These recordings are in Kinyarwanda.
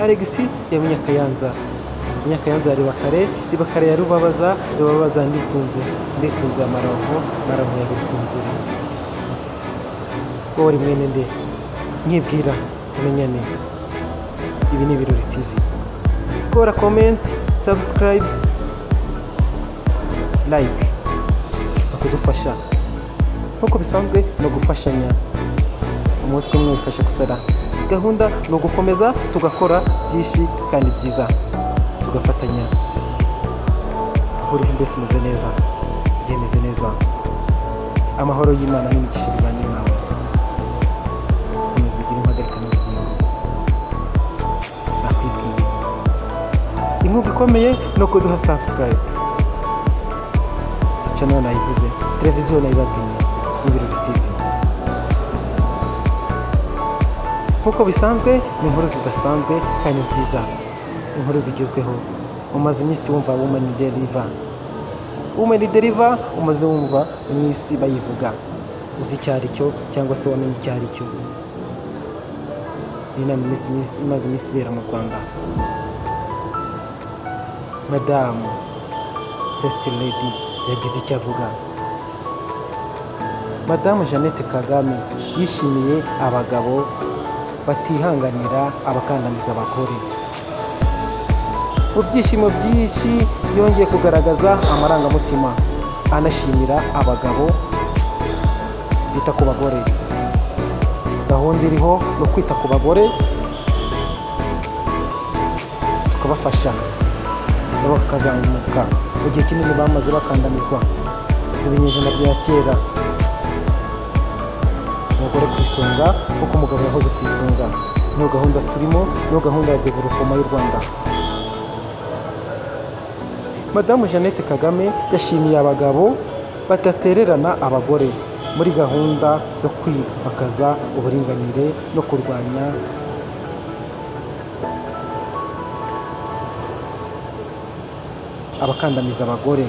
Alex ya Munyakayanza, Munyakayanza ya Ribakare ya Rubabaza nditunze amaronko ya biri ku nzira. Wowe uri mwene nde? Nkibwira tumenyane. Ibi ni Ibirori TV. Kora comment, subscribe, like, bakudufasha nkuko bisanzwe no gufashanya. Umutwe umwe wifasha gusara. Gahunda ni ugukomeza tugakora byinshi kandi byiza tugafatanya. Uriho mbese umeze neza, njye meze neza. Amahoro y'Imana n'imigisha bibane nawe. Komeza ugire impagarika n'ubugingo. Nakwibwiye inkunga ikomeye no kuduha subscribe. Channel nayivuze, televiziyo nayibabwiye, Ibirori TV. Nkuko bisanzwe ni inkuru zidasanzwe kandi nziza, inkuru zigezweho. Umaze iminsi wumva Women Deliver, umaze wumva iminsi bayivuga. Uzi icyo ari cyo cyangwa se wamenye icyo ari cyo? Ni inama imaze iminsi ibera mu Rwanda. Madamu First Lady yagize icyo avuga. Madamu Jeannette Kagame yishimiye abagabo batihanganira abakandamiza abagore. Mu byishimo byinshi yongeye kugaragaza amarangamutima, anashimira abagabo bita ku bagore. Gahunda iriho no kwita ku bagore, tukabafasha nabo bakazamuka. Mu gihe kinini bamaze bakandamizwa mu binyejana bya kera. Umugore ku isonga kuko umugabo yahoze ku isonga. Niyo gahunda turimo, niyo gahunda ya development y'u Rwanda. Madamu Jeannette Kagame yashimiye abagabo badatererana abagore muri gahunda zo kwimakaza uburinganire no kurwanya abakandamiza abagore.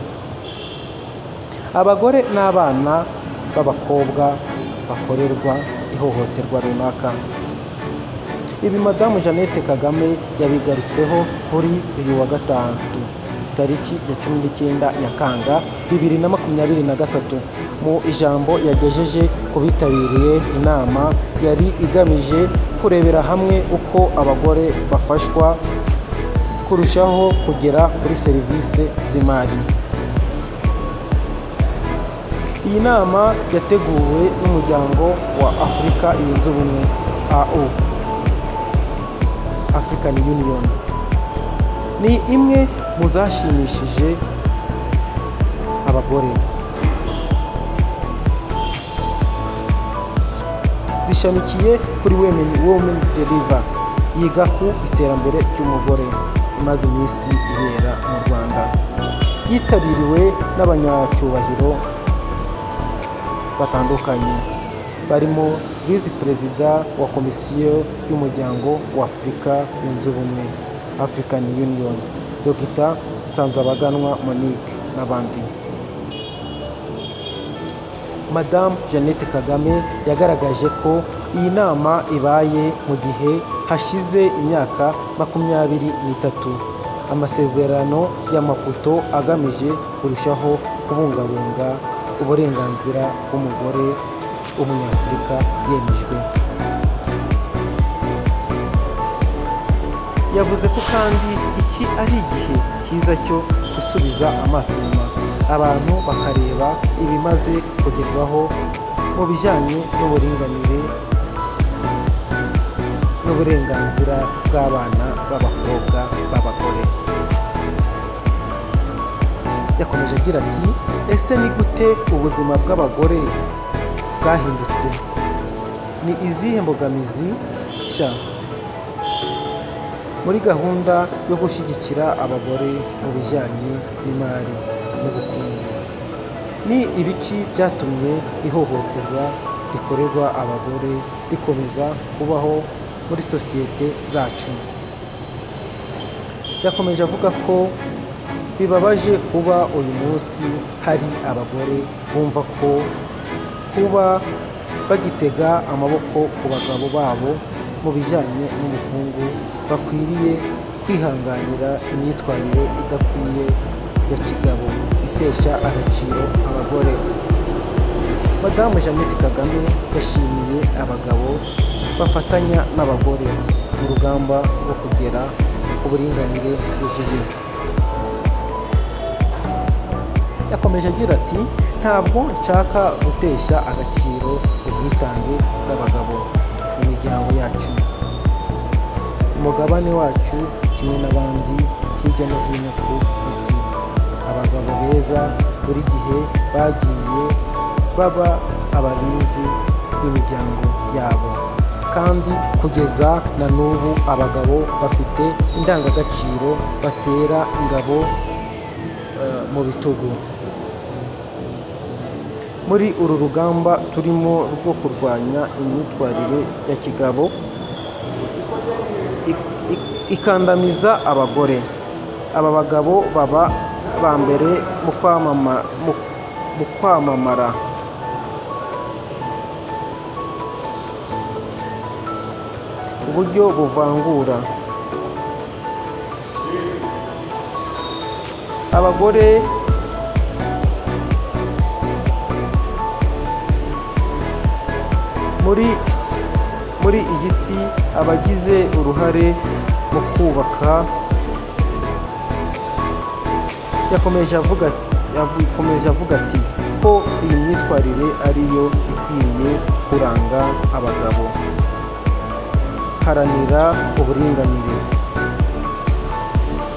Abagore n'abana b'abakobwa bakorerwa ihohoterwa runaka. Ibi Madamu Jeannette Kagame yabigarutseho kuri uyu wa gatatu tariki ya 19 Nyakanga 2023 mu ijambo yagejeje ku bitabiriye inama yari igamije kurebera hamwe uko abagore bafashwa kurushaho kugera kuri serivisi z'imari. Iyi nama yateguwe n'umuryango wa Afurika Yunze Ubumwe AU, African Union. Ni imwe mu zashimishije abagore. Zishamikiye kuri Women Deliver, yiga ku iterambere ry'umugore, imaze iminsi ibera mu Rwanda. Yitabiriwe n'abanyacyubahiro batandukanye barimo Visi Perezida wa Komisiyo y'Umuryango wa Afurika Yunze Ubumwe, African Union, Dr. Nsanzabaganwa Monique n'abandi. Madamu Jeannette Kagame yagaragaje ko iyi nama ibaye mu gihe hashize imyaka 23 amasezerano y'Amaputo agamije kurushaho kubungabunga uburenganzira bw'umugore w'umunyafurika yemejwe. Yavuze ko kandi iki ari igihe cyiza cyo gusubiza amaso inyuma abantu bakareba ibimaze kugerwaho mu bijyanye n'uburinganire n'uburenganzira bw'abana b'abakobwa b'abagore. Yakomeje agira ati, ese ni gute ubuzima bw'abagore bwahindutse? Ni izihe mbogamizi nshya muri gahunda yo gushyigikira abagore mu bijyanye n'imari n'ubukungu? Ni ibiki byatumye ihohoterwa rikorerwa abagore rikomeza kubaho muri sosiyete zacu? Yakomeje avuga ko bibabaje kuba uyu munsi hari abagore bumva ko kuba bagitega amaboko ku bagabo babo mu bijyanye n'ubukungu bakwiriye kwihanganira imyitwarire idakwiye ya kigabo itesha agaciro abagore. Madamu Jeannette Kagame yashimiye abagabo bafatanya n'abagore mu rugamba rwo kugera ku buringanire bwuzuye. Yakomeje agira ati ntabwo nshaka gutesha agaciro ubwitange bw'abagabo mu miryango yacu, umugabane wacu kimwe n'abandi hirya no hino ku isi. Abagabo beza buri gihe bagiye baba abarinzi b'imiryango yabo, kandi kugeza na n'ubu abagabo bafite indangagaciro batera ingabo mu bitugu. Muri uru rugamba turimo rwo kurwanya imyitwarire ya kigabo ikandamiza abagore, aba bagabo baba ba mbere mu kwamamara uburyo buvangura abagore. Muri iyi si abagize uruhare mu kubaka. Yakomeje avuga ati ko iyi myitwarire ariyo ikwiriye kuranga abagabo. Haranira uburinganire.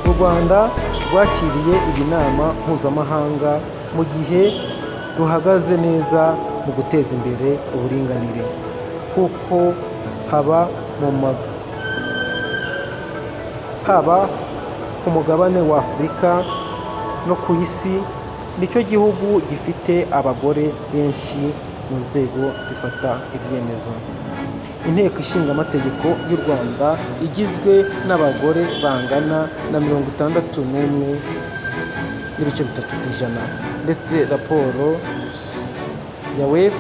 U Rwanda rwakiriye iyi nama mpuzamahanga mu gihe ruhagaze neza mu guteza imbere uburinganire, kuko haba ku mugabane wa Afurika no ku isi nicyo gihugu gifite abagore benshi mu nzego zifata ibyemezo. Inteko Ishinga Amategeko y'u Rwanda igizwe n'abagore bangana na 61.3%, ndetse raporo ya WEF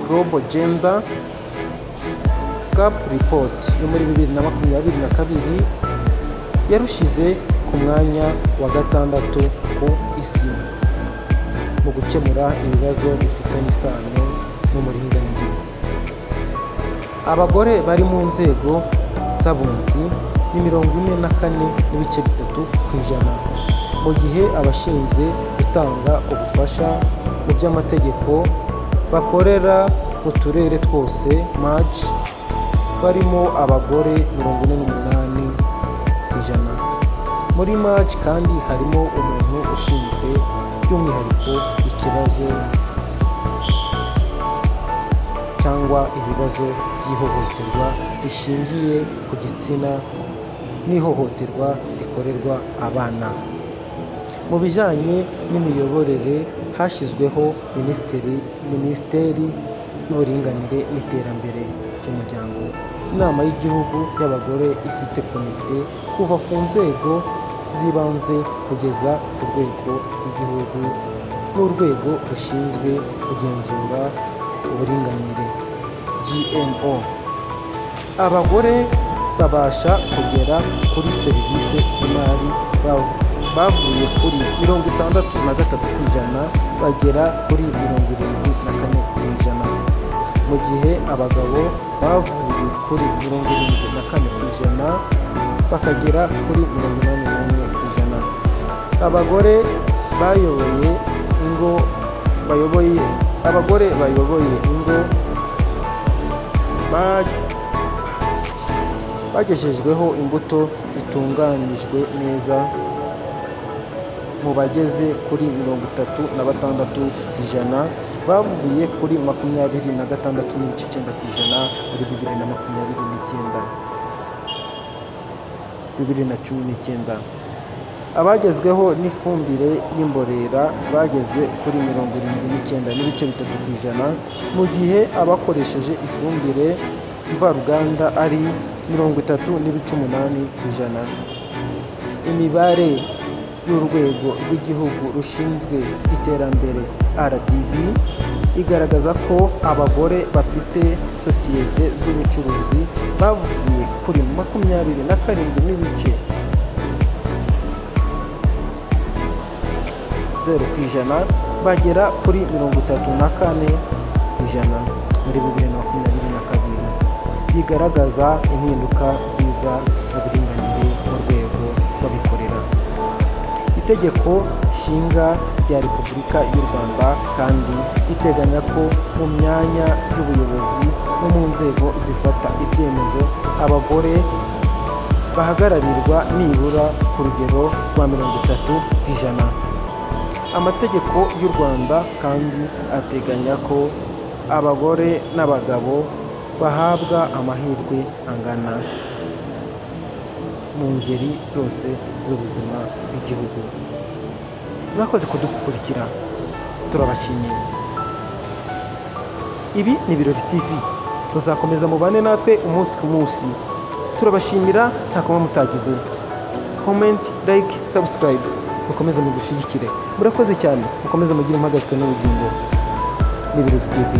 Global Gender Gap Report yo muri 2022 yarushize ku mwanya wa 6 ku isi mu gukemura ibibazo bifitanye isano n'umuringanire. Abagore bari mu nzego z'abunzi ni 44.3%, mu gihe abashinzwe gutanga ubufasha mu by'amategeko bakorera mu turere twose MAJ barimo abagore 48%. Muri MAJ kandi harimo umuntu ushinzwe by'umwihariko ikibazo cyangwa ibibazo by'ihohoterwa rishingiye ku gitsina n'ihohoterwa rikorerwa abana. Mu bijyanye n'imiyoborere hashyizweho Minisiteri y'Uburinganire n'Iterambere ry'Umuryango. Inama y'Igihugu y'Abagore ifite komite kuva ku nzego z'ibanze kugeza ku rwego rw'igihugu n'urwego rushinzwe kugenzura uburinganire GNO. Abagore babasha kugera kuri serivisi z'imari bavuye kuri 63% bagera kuri 74%, mu gihe abagabo bavuye kuri 74% bakagera kuri 81%. Abagore bayoboye ingo bagejejweho imbuto zitunganyijwe neza mu bageze kuri 36% bavuye kuri 26.9% muri 2019. Abagezweho n'ifumbire y'imborera bageze kuri 79.3%, mu gihe abakoresheje ifumbire mvaruganda ari 30.8%. Imibare y'urwego rw'igihugu rushinzwe iterambere RDB igaragaza ko abagore bafite sosiyete z'ubucuruzi bavuye kuri 27 n'ibice 0 ku ijana bagera kuri 34 ku ijana muri 2022, bigaragaza impinduka nziza mu buringanire mu rwego rw'abikorera. Itegeko nshinga rya Repubulika y'u Rwanda kandi riteganya ko mu myanya y'ubuyobozi no mu nzego zifata ibyemezo abagore bahagararirwa nibura ku rugero rwa 30 ku ijana. Amategeko y'u Rwanda kandi ateganya ko abagore n'abagabo bahabwa amahirwe angana mu ngeri zose z'ubuzima bw'igihugu. Mwakoze kudukurikira, turabashimiye. Ibi ni Birori TV, muzakomeza mubane natwe umunsi ku munsi. Turabashimira nta kuba mutagize comment, like, subscribe, mukomeze mudushyigikire. Murakoze cyane, mukomeze mugire impagarike n'ubugingo. Ni Birori TV.